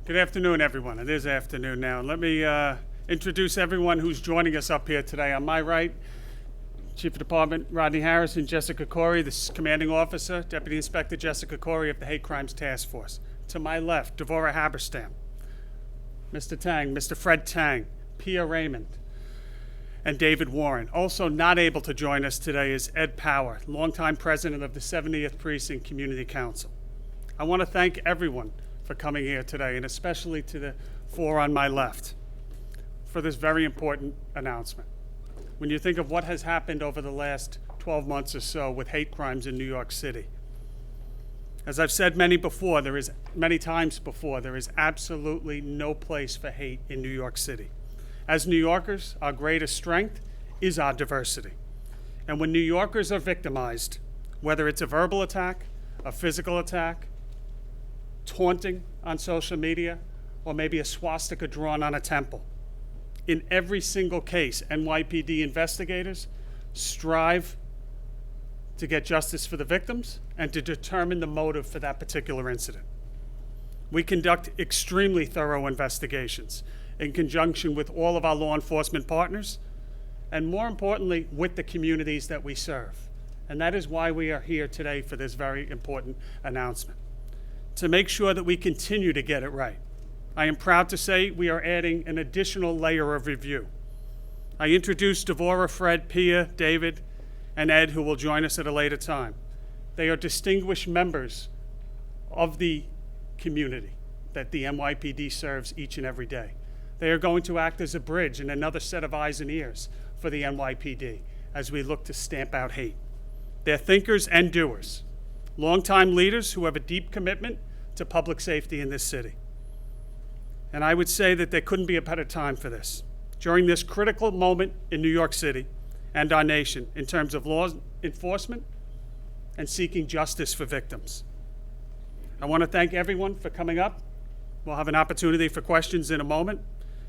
Good afternoon, everyone. It is afternoon now. Let me introduce everyone who's joining us up here today. On my right, Chief of Department Rodney Harrison, Jessica Corey, the Commanding Officer, Deputy Inspector Jessica Corey of the Hate Crimes Task Force. To my left, Devorah Halberstam, Mr. Teng, Mr. Fred Teng, Pia Raymond, and David Warren. Also not able to join us today is Ed Powell, longtime president of the 70th Precinct Community Council. I want to thank everyone for coming here today, and especially to the four on my left for this very important announcement. When you think of what has happened over the last 12 months or so with hate crimes in New York City, as I've said many times before, there is absolutely no place for hate in New York City. As New Yorkers, our greatest strength is our diversity. And when New Yorkers are victimized, whether it's a verbal attack, a physical attack, taunting on social media, or maybe a swastika drawn on a temple, in every single case, NYPD investigators strive to get justice for the victims and to determine the motive for that particular incident. We conduct extremely thorough investigations in conjunction with all of our law enforcement partners, and more importantly, with the communities that we serve. And that is why we are here today for this very important announcement, to make sure that we continue to get it right. I am proud to say we are adding an additional layer of review. I introduced Devorah, Fred, Pia, David, and Ed, who will join us at a later time. They are distinguished members of the community that the NYPD serves each and every day. They are going to act as a bridge and another set of eyes and ears for the NYPD as we look to stamp out hate. They're thinkers and doers, longtime leaders who have a deep commitment to public safety in this city. And I would say that there couldn't be a better time for this. During this critical moment in New York City and our nation in terms of law enforcement and seeking justice for victims. I want to thank everyone for coming up. We'll have an opportunity for questions in a moment.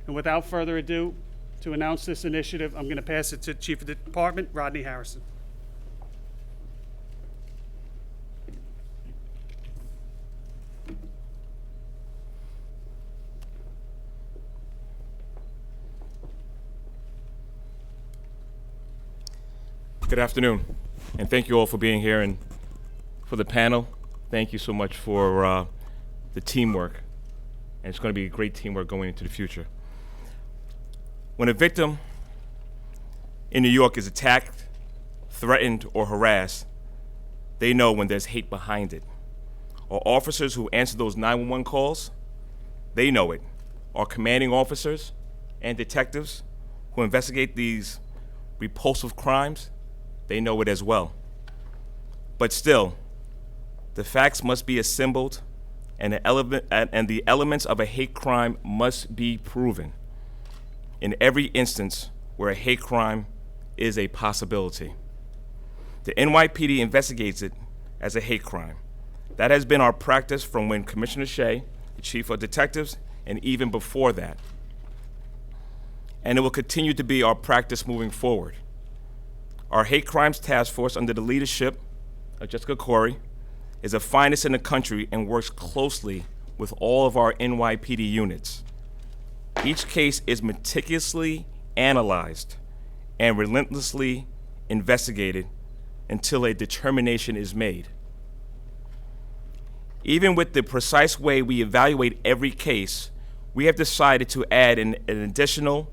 And without further ado, to announce this initiative, I'm going to pass it to Chief of the Department, Rodney Harrison. Good afternoon, and thank you all for being here, and for the panel, thank you so much for the teamwork, and it's going to be a great teamwork going into the future. When a victim in New York is attacked, threatened, or harassed, they know when there's hate behind it. Our officers who answer those 911 calls, they know it. Our commanding officers and detectives who investigate these repulsive crimes, they know it as well. But still, the facts must be assembled and the elements of a hate crime must be proven in every instance where a hate crime is a possibility. The NYPD investigates it as a hate crime. That has been our practice from when Commissioner Shea, the Chief of Detectives, and even before that. And it will continue to be our practice moving forward. Our Hate Crimes Task Force, under the leadership of Jessica Corey, is the finest in the country and works closely with all of our NYPD units. Each case is meticulously analyzed and relentlessly investigated until a determination is made. Even with the precise way we evaluate every case, we have decided to add an additional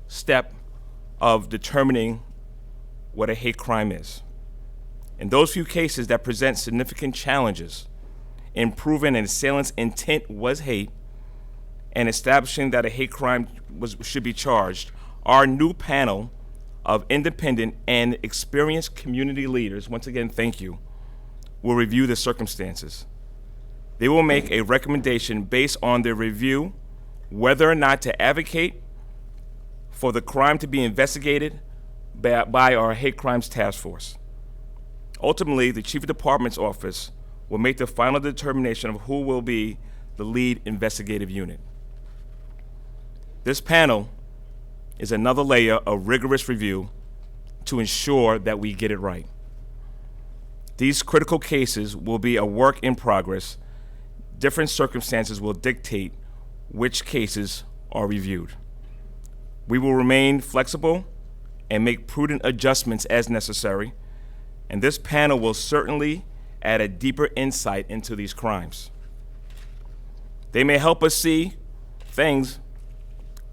step of determining what a hate crime is. In those few cases that present significant challenges in proving an assailant's intent was hate and establishing that a hate crime should be charged, our new panel of independent and experienced community leaders, once again, thank you, will review the circumstances. They will make a recommendation based on their review whether or not to advocate for the crime to be investigated by our Hate Crimes Task Force. Ultimately, the Chief of Department's office will make the final determination of who will be the lead investigative unit. This panel is another layer of rigorous review to ensure that we get it right. These critical cases will be a work in progress. Different circumstances will dictate which cases are reviewed. We will remain flexible and make prudent adjustments as necessary, and this panel will certainly add a deeper insight into these crimes. They may help us see things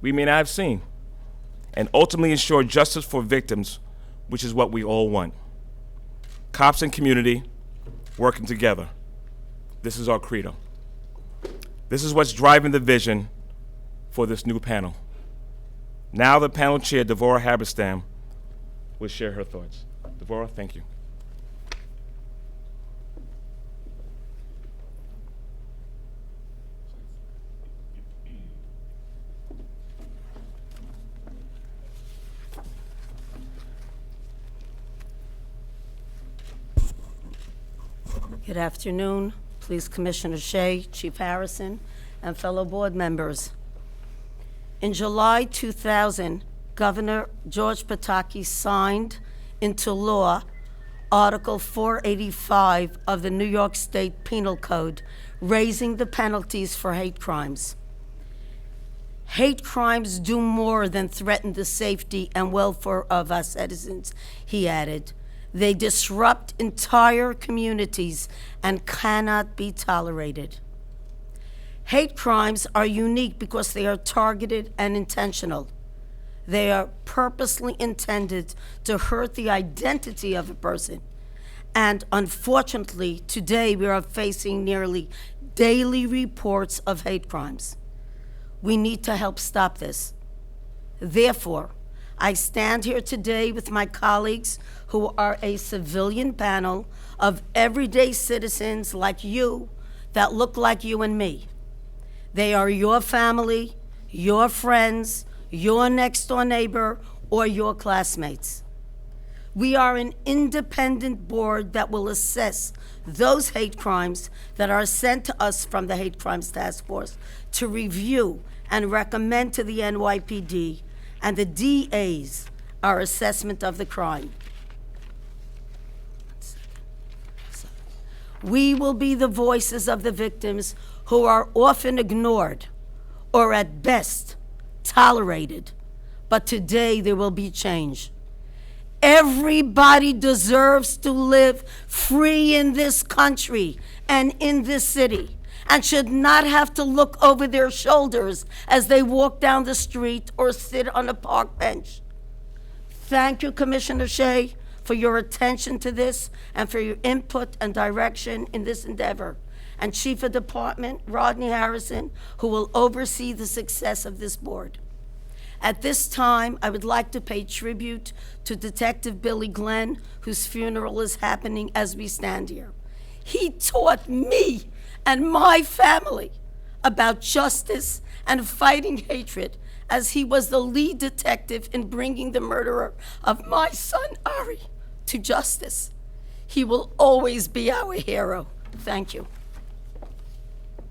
we may not have seen, and ultimately ensure justice for victims, which is what we all want. Cops and community working together. This is our credo. This is what's driving the vision for this new panel. Now the panel chair, Devorah Halberstam, will share her thoughts. Devorah, thank you. Good afternoon, Police Commissioner Shea, Chief Harrison, and fellow board members. In July 2000, Governor George Pataki signed into law Article 485 of the New York State Penal Code, raising the penalties for hate crimes. Hate crimes do more than threaten the safety and welfare of our citizens, he added. They disrupt entire communities and cannot be tolerated. Hate crimes are unique because they are targeted and intentional. They are purposely intended to hurt the identity of a person. And unfortunately, today we are facing nearly daily reports of hate crimes. We need to help stop this. Therefore, I stand here today with my colleagues who are a civilian panel of everyday citizens like you that look like you and me. They are your family, your friends, your next door neighbor, or your classmates. We are an independent board that will assess those hate crimes that are sent to us from the Hate Crimes Task Force to review and recommend to the NYPD and the DAs our assessment of the crime. We will be the voices of the victims who are often ignored or at best tolerated, but today there will be change. Everybody deserves to live free in this country and in this city, and should not have to look over their shoulders as they walk down the street or sit on a park bench. Thank you, Commissioner Shea, for your attention to this and for your input and direction in this endeavor. And Chief of Department Rodney Harrison, who will oversee the success of this board. At this time, I would like to pay tribute to Detective Billy Glenn, whose funeral is happening as we stand here. He taught me and my family about justice and fighting hatred, as he was the lead detective in bringing the murderer of my son, Ari, to justice. He will always be our hero. Thank you.